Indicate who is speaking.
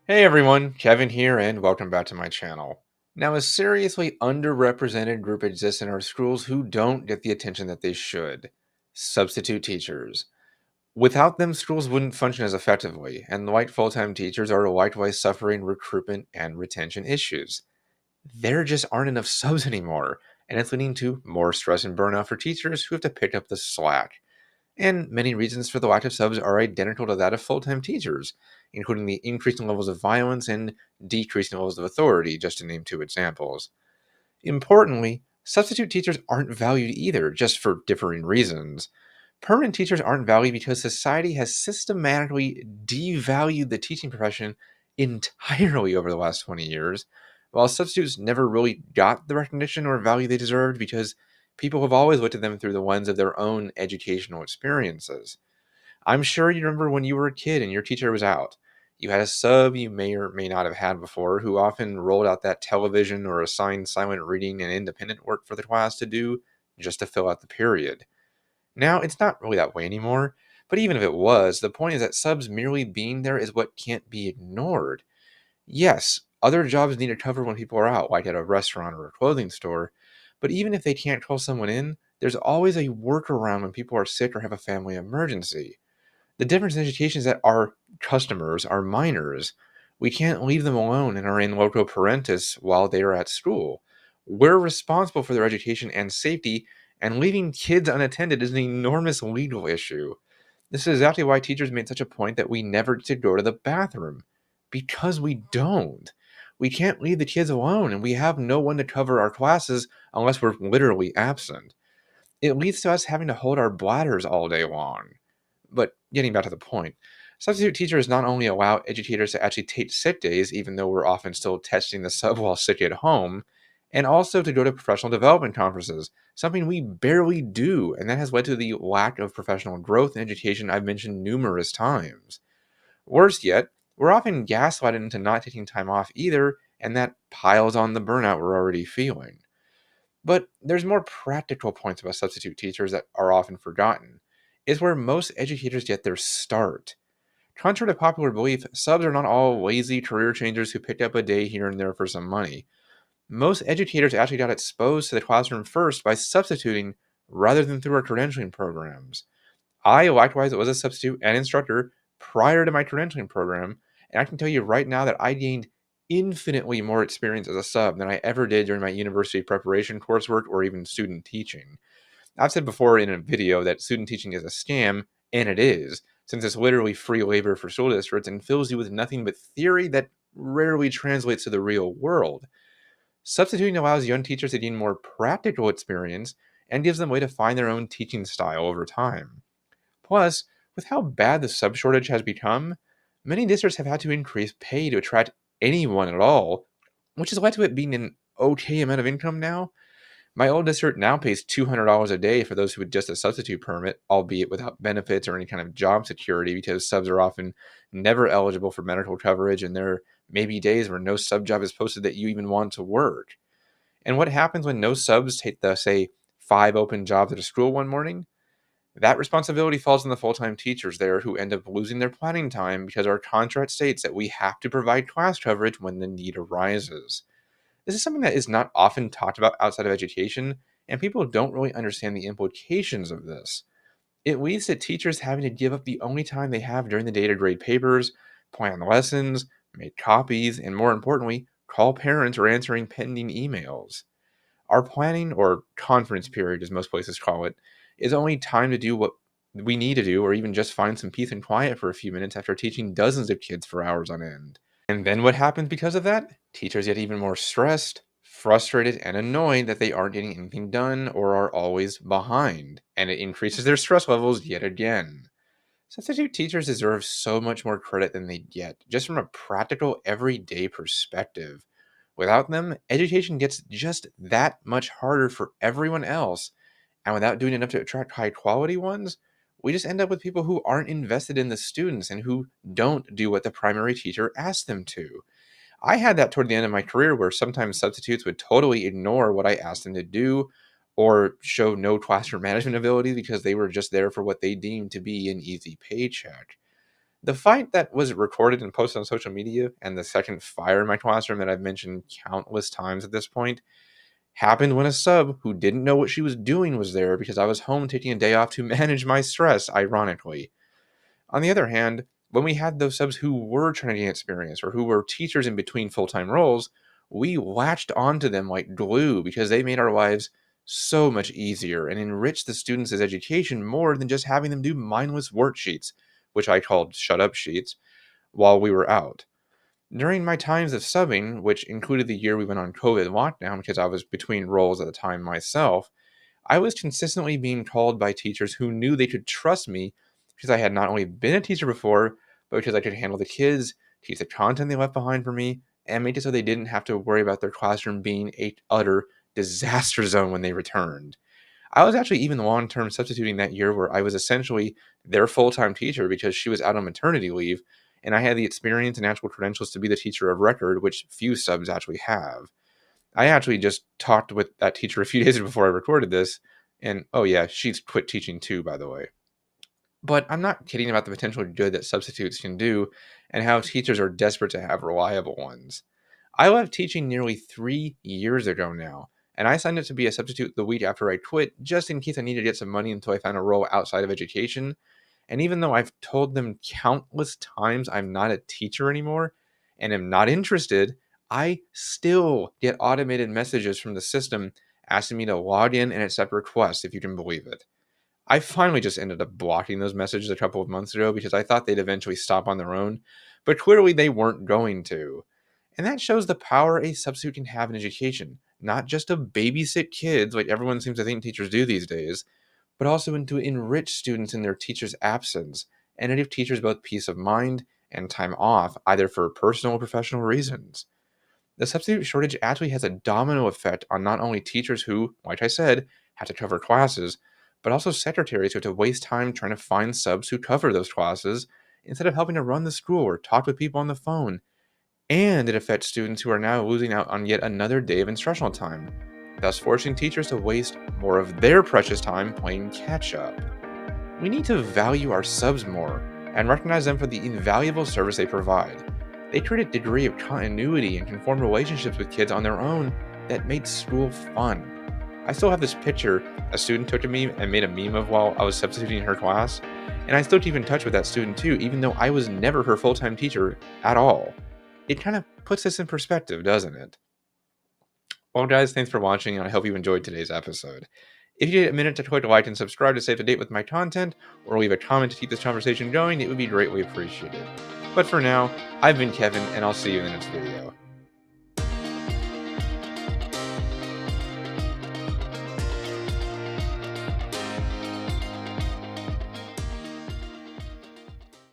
Speaker 1: Hey everyone, Kevin here, and welcome back to my channel. Now, a seriously underrepresented group exists in our schools who don't get the attention that they should: substitute teachers. Without them, schools wouldn't function as effectively, and white full time teachers are likewise suffering recruitment and retention issues. There just aren't enough subs anymore, and it's leading to more stress and burnout for teachers who have to pick up the slack. And many reasons for the lack of subs are identical to that of full time teachers, including the increasing levels of violence and decreasing levels of authority, just to name two examples. Importantly, substitute teachers aren't valued either, just for differing reasons. Permanent teachers aren't valued because society has systematically devalued the teaching profession entirely over the last 20 years, while substitutes never really got the recognition or value they deserved because people have always looked at them through the lens of their own educational experiences. I'm sure you remember when you were a kid and your teacher was out. You had a sub you may or may not have had before who often rolled out that television or assigned silent reading and independent work for the class to do just to fill out the period. Now, it's not really that way anymore, but even if it was, the point is that subs merely being there is what can't be ignored. Yes, other jobs need to cover when people are out, like at a restaurant or a clothing store, but even if they can't call someone in, there's always a workaround when people are sick or have a family emergency. The difference in education is that our customers are minors. We can't leave them alone and are in loco parentis while they are at school. We're responsible for their education and safety, and leaving kids unattended is an enormous legal issue. This is exactly why teachers made such a point that we never get to go to the bathroom. Because we don't. We can't leave the kids alone, and we have no one to cover our classes unless we're literally absent. It leads to us having to hold our bladders all day long. But getting back to the point, substitute teachers not only allow educators to actually take sick days, even though we're often still testing the sub while sick at home, and also to go to professional development conferences, something we barely do, and that has led to the lack of professional growth in education I've mentioned numerous times. Worse yet, we're often gaslighted into not taking time off either, and that piles on the burnout we're already feeling. But there's more practical points about substitute teachers that are often forgotten. Is where most educators get their start. Contrary to popular belief, subs are not all lazy career changers who picked up a day here and there for some money. Most educators actually got exposed to the classroom first by substituting rather than through our credentialing programs. I likewise was a substitute and instructor prior to my credentialing program, and I can tell you right now that I gained infinitely more experience as a sub than I ever did during my university preparation coursework or even student teaching. I've said before in a video that student teaching is a scam, and it is, since it's literally free labor for school districts and fills you with nothing but theory that rarely translates to the real world. Substituting allows young teachers to gain more practical experience and gives them a way to find their own teaching style over time. Plus, with how bad the sub shortage has become, many districts have had to increase pay to attract anyone at all, which has led to it being an okay amount of income now. My old district now pays $200 a day for those who would just a substitute permit, albeit without benefits or any kind of job security, because subs are often never eligible for medical coverage, and there may be days where no sub job is posted that you even want to work. And what happens when no subs take the, say, 5 open jobs at a school one morning? That responsibility falls on the full time teachers there who end up losing their planning time because our contract states that we have to provide class coverage when the need arises. This is something that is not often talked about outside of education, and people don't really understand the implications of this. It leads to teachers having to give up the only time they have during the day to grade papers, plan lessons, make copies, and more importantly, call parents or answering pending emails. Our planning or conference period, as most places call it, is only time to do what we need to do, or even just find some peace and quiet for a few minutes after teaching dozens of kids for hours on end. And then what happens because of that? Teachers get even more stressed, frustrated, and annoyed that they aren't getting anything done or are always behind, and it increases their stress levels yet again. Substitute teachers deserve so much more credit than they get, just from a practical, everyday perspective. Without them, education gets just that much harder for everyone else, and without doing enough to attract high quality ones, we just end up with people who aren't invested in the students and who don't do what the primary teacher asked them to. I had that toward the end of my career where sometimes substitutes would totally ignore what I asked them to do or show no classroom management ability because they were just there for what they deemed to be an easy paycheck. The fight that was recorded and posted on social media and the second fire in my classroom that I've mentioned countless times at this point happened when a sub who didn't know what she was doing was there because I was home taking a day off to manage my stress, ironically. On the other hand, when we had those subs who were trying to gain experience or who were teachers in between full time roles, we latched onto them like glue because they made our lives so much easier and enriched the students' education more than just having them do mindless worksheets, which I called shut up sheets, while we were out. During my times of subbing, which included the year we went on COVID lockdown because I was between roles at the time myself, I was consistently being called by teachers who knew they could trust me because I had not only been a teacher before, but because I could handle the kids, teach the content they left behind for me, and make it so they didn't have to worry about their classroom being a utter disaster zone when they returned. I was actually even long term substituting that year where I was essentially their full time teacher because she was out on maternity leave, and I had the experience and actual credentials to be the teacher of record, which few subs actually have. I actually just talked with that teacher a few days before I recorded this, and oh yeah, she's quit teaching too, by the way. But I'm not kidding about the potential good that substitutes can do and how teachers are desperate to have reliable ones. I left teaching nearly 3 years ago now, and I signed up to be a substitute the week after I quit just in case I needed to get some money until I found a role outside of education. And even though I've told them countless times I'm not a teacher anymore and am not interested, I still get automated messages from the system asking me to log in and accept requests, if you can believe it. I finally just ended up blocking those messages a couple of months ago because I thought they'd eventually stop on their own, but clearly they weren't going to. And that shows the power a substitute can have in education, not just to babysit kids like everyone seems to think teachers do these days, but also to enrich students in their teacher's absence and to give teachers both peace of mind and time off, either for personal or professional reasons. The substitute shortage actually has a domino effect on not only teachers who, like I said, have to cover classes, but also secretaries who have to waste time trying to find subs who cover those classes instead of helping to run the school or talk with people on the phone. And it affects students who are now losing out on yet another day of instructional time, thus forcing teachers to waste more of their precious time playing catch up. We need to value our subs more and recognize them for the invaluable service they provide. They create a degree of continuity and can form relationships with kids on their own that made school fun. I still have this picture a student took of me and made a meme of while I was substituting in her class, and I still keep in touch with that student too, even though I was never her full time teacher at all. It kind of puts this in perspective, doesn't it? Well, guys, thanks for watching, and I hope you enjoyed today's episode. If you get a minute to click like and subscribe to stay up to date with my content, or leave a comment to keep this conversation going, it would be greatly appreciated. But for now, I've been Kevin, and I'll see you in the next video.